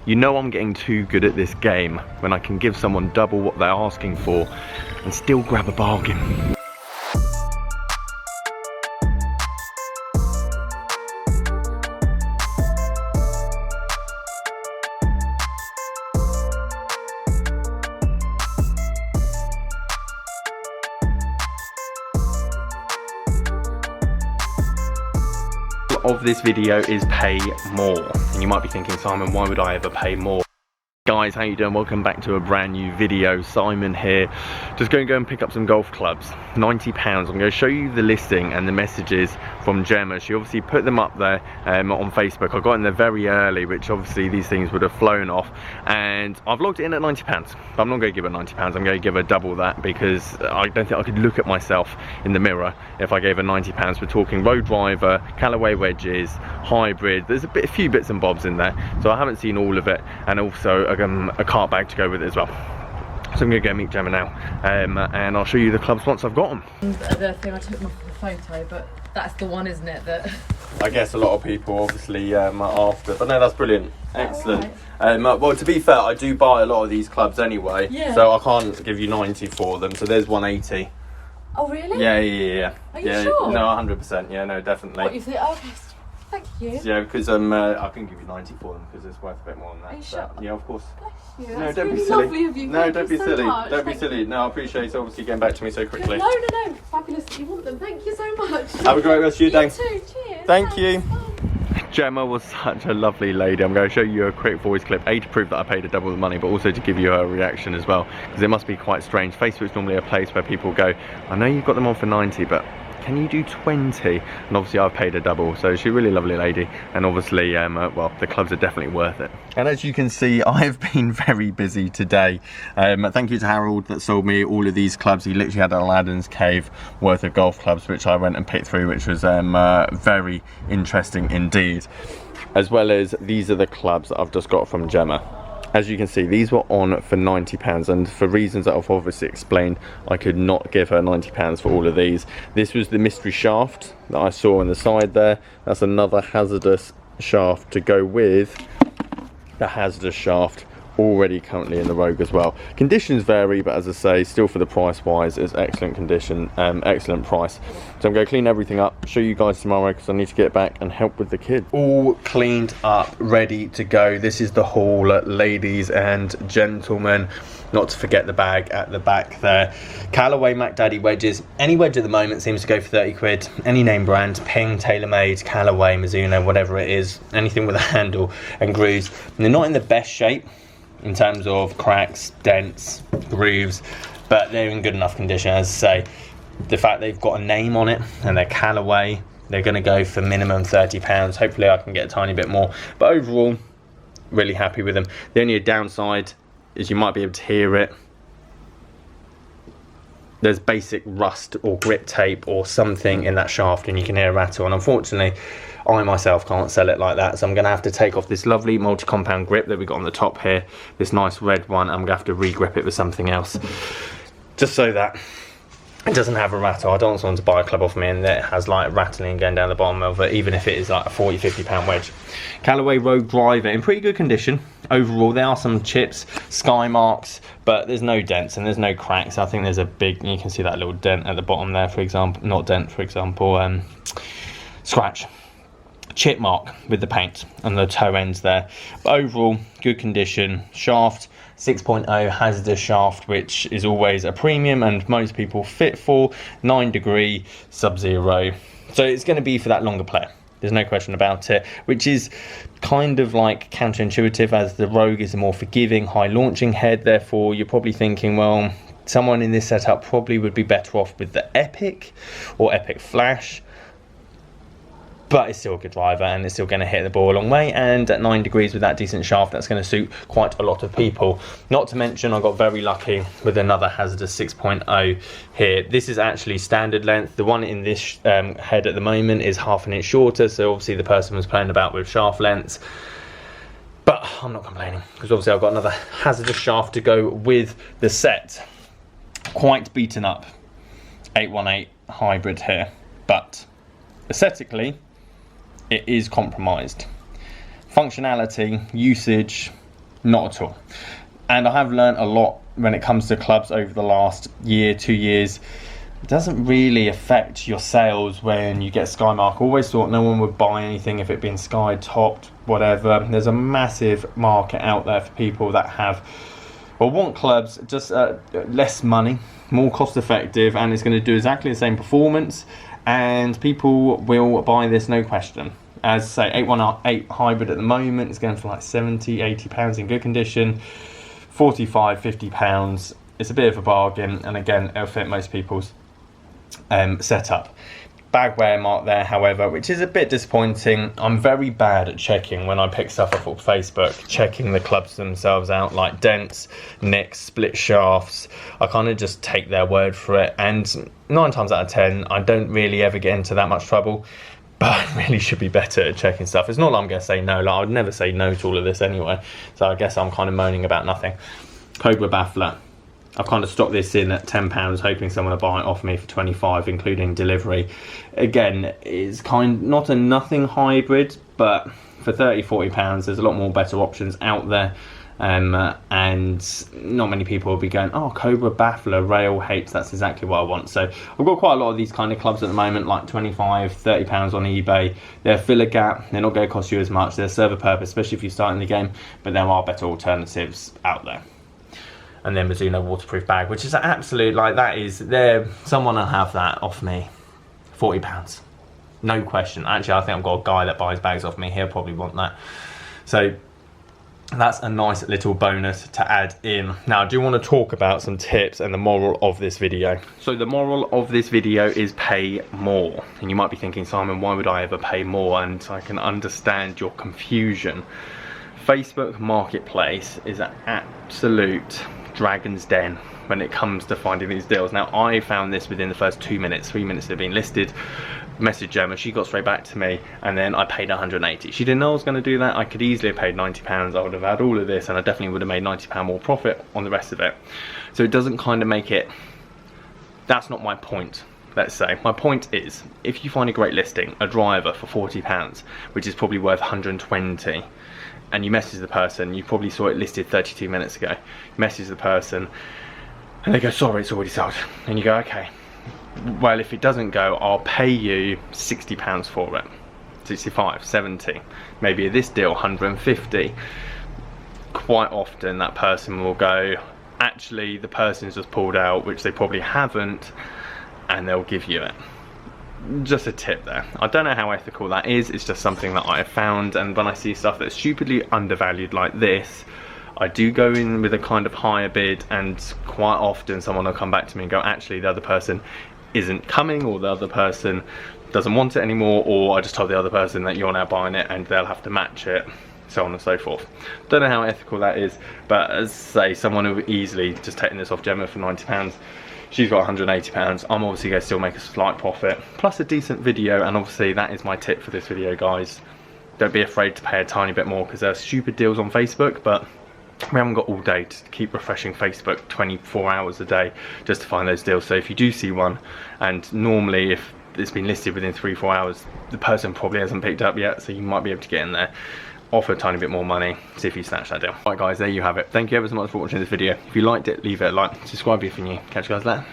You know I'm getting too good at this game when I can give someone double what they're asking for and still grab a bargain. Of this video is pay more, and you might be thinking, Simon, why would I ever pay more? Guys, how you doing? Welcome back to a brand new video. Simon here. Just going to go and pick up some golf clubs. £90. I'm going to show you the listing and the messages from Gemma. She obviously put them up there on Facebook. I got in there very early, which obviously these things would have flown off, and I've logged it in at £90. But I'm not going to give her £90. I'm going to give her double that, because I don't think I could look at myself in the mirror if I gave her £90. We're talking road driver, Callaway wedges, hybrid. There's a few bits and bobs in there, so I haven't seen all of it, and also a cart bag to go with it as well. So I'm going to go meet Gemma now, and I'll show you the clubs once I've got them. The thing I took them off the photo, but that's the one, isn't it? That I guess a lot of people obviously are after, but no, that's brilliant, excellent. Right. Well, to be fair, I do buy a lot of these clubs anyway, so I can't give you 90 for them. So there's 180. Oh really? Yeah. Are you sure? No, 100%. Yeah, no, definitely. What you think? Okay. Thank you. Yeah, because I can give you 90 for them because it's worth a bit more than that. Are you sure? Yeah, of course. Bless you. No, That's don't really be silly. Lovely of you. No, Thank don't you be so silly. much. Don't be silly. No, I appreciate obviously getting back to me so quickly. No. Fabulous that you want them. Thank you so much. Have a great rest of your day. You too. Cheers. Thank you. Gemma was such a lovely lady. I'm going to show you a quick voice clip, A, to prove that I paid her double the money, but also to give you her reaction as well, because it must be quite strange. Facebook's normally a place where people go, I know you've got them on for 90, but can you do 20? And obviously I've paid her double, so she's a really lovely lady, and obviously well, the clubs are definitely worth it. And as you can see, I've been very busy today. Thank you to Harold that sold me all of these clubs. He literally had an Aladdin's cave worth of golf clubs, which I went and picked through, which was very interesting indeed. As well as these are the clubs that I've just got from Gemma. As you can see, these were on for £90, and for reasons that I've obviously explained, I could not give her £90 for all of these. This was the mystery shaft that I saw on the side there. That's another hazardous shaft to go with the hazardous shaft already currently in the Rogue as well. Conditions vary, but as I say, still for the price wise, it's excellent condition, excellent price. So I'm going to clean everything up, show you guys tomorrow, because I need to get back and help with the kids. All cleaned up, ready to go. This is the haul, ladies and gentlemen. Not to forget the bag at the back there. Callaway Mac Daddy wedges. Any wedge at the moment seems to go for 30 quid. Any name brand, Ping, TaylorMade, Callaway, Mizuno, whatever it is. Anything with a handle and grooves. And they're not in the best shape in terms of cracks, dents, grooves, but they're in good enough condition. As I say, the fact they've got a name on it and they're Callaway, they're going to go for minimum £30. Hopefully I can get a tiny bit more, but overall really happy with them. The only downside is you might be able to hear it. There's basic rust or grip tape or something in that shaft, and you can hear a rattle, and unfortunately I myself can't sell it like that, so I'm going to have to take off this lovely multi-compound grip that we got on the top here, this nice red one. I'm going to have to re-grip it with something else, just so that it doesn't have a rattle. I don't want someone to buy a club off me and it has like rattling going down the bottom of it, even if it is like a 40-50 pound wedge. Callaway Rogue Driver in pretty good condition overall. There are some chips, sky marks, but there's no dents and there's no cracks. I think there's a big, you can see that little dent at the bottom there, for example, not dent, for example, scratch. Chip mark with the paint and the toe ends there, but overall good condition. Shaft 6.0 hazardous shaft, which is always a premium and most people fit for. 9 degree sub-zero, so it's going to be for that longer player, there's no question about it, which is kind of like counterintuitive, as the Rogue is a more forgiving high launching head. Therefore you're probably thinking, well, someone in this setup probably would be better off with the Epic or Epic Flash, but it's still a good driver and it's still going to hit the ball a long way, and at 9 degrees with that decent shaft, that's going to suit quite a lot of people. Not to mention I got very lucky with another hazardous 6.0 here. This is actually standard length. The one in this head at the moment is ½ an inch shorter, so obviously the person was playing about with shaft lengths, but I'm not complaining because obviously I've got another hazardous shaft to go with the set. Quite beaten up 818 hybrid here, but aesthetically it is compromised. Functionality, usage, Not at all. And I have learnt a lot when it comes to clubs over the last year, 2 years. It doesn't really affect your sales when you get Sky Mark. I always thought no one would buy anything if it been Sky topped, whatever. There's a massive market out there for people that have, well, want clubs, just less money, more cost effective, and it's going to do exactly the same performance, and people will buy this, no question. As say 818 hybrid at the moment is going for like 70, 80 pounds in good condition, 45, 50 pounds. It's a bit of a bargain, and again, it'll fit most people's setup. Bag wear mark there, however, which is a bit disappointing. I'm very bad at checking when I pick stuff up off Facebook, checking the clubs themselves out, like dents, nicks, split shafts. I kind of just take their word for it, and 9 times out of 10 I don't really ever get into that much trouble. But I really should be better at checking stuff. It's not like I'm going to say no, like I would never say no to all of this anyway, so I guess I'm kind of moaning about nothing. Cobra baffler, I've kind of stocked this in at £10, hoping someone will buy it off me for 25, including delivery. Again, it's not a nothing hybrid, but for 30, 40 pounds, there's a lot more better options out there. And not many people will be going, oh, Cobra baffler, rail H, that's exactly what I want. So I've got quite a lot of these kind of clubs at the moment, like 25, 30 pounds on eBay. They're filler gap, they're not going to cost you as much, they're serve a purpose, especially if you're starting the game, but there are better alternatives out there. And then Mizuno waterproof bag, which is an absolute, like that is, someone will have that off me, £40, no question. Actually, I think I've got a guy that buys bags off me, he'll probably want that. So that's a nice little bonus to add in. Now I do want to talk about some tips and the moral of this video. So the moral of this video is pay more. And you might be thinking, Simon, why would I ever pay more? And I can understand your confusion. Facebook Marketplace is an absolute dragon's den when it comes to finding these deals. Now I found this within the first 2 minutes, 3 minutes they've been listed. Messaged Gemma, she got straight back to me, and then I paid 180. She didn't know I was going to do that. I could easily have paid £90. I would have had all of this, and I definitely would have made £90 more profit on the rest of it. So it doesn't kind of make it, that's not my point. Let's say my point is, if you find a great listing, a driver for £40, which is probably worth 120, and you message the person, you probably saw it listed 32 minutes ago, you message the person and they go, sorry, it's already sold, and you go, okay, well, if it doesn't go, I'll pay you £60 for it, 65, 70, maybe this deal 150. Quite often that person will go, actually the person's just pulled out, which they probably haven't, and they'll give you it. Just a tip there. I don't know how ethical that is, it's just something that I have found, and when I see stuff that's stupidly undervalued like this, I do go in with a kind of higher bid, and quite often someone will come back to me and go, actually the other person isn't coming, or the other person doesn't want it anymore, or I just told the other person that you're now buying it and they'll have to match it, so on and so forth. Don't know how ethical that is, but as I say, someone who easily just taking this off Gemma for £90, she's got £180. I'm obviously going to still make a slight profit, plus a decent video, and obviously that is my tip for this video, guys. Don't be afraid to pay a tiny bit more, because there are stupid deals on Facebook, but we haven't got all day to keep refreshing Facebook 24 hours a day just to find those deals. So if you do see one, and normally if it's been listed within 3-4 hours, the person probably hasn't picked up yet, so you might be able to get in there, offer a tiny bit more money, see if you snatch that deal. Right guys, there you have it. Thank you ever so much for watching this video. If you liked it, leave it a like, subscribe if you're new. Catch you guys later.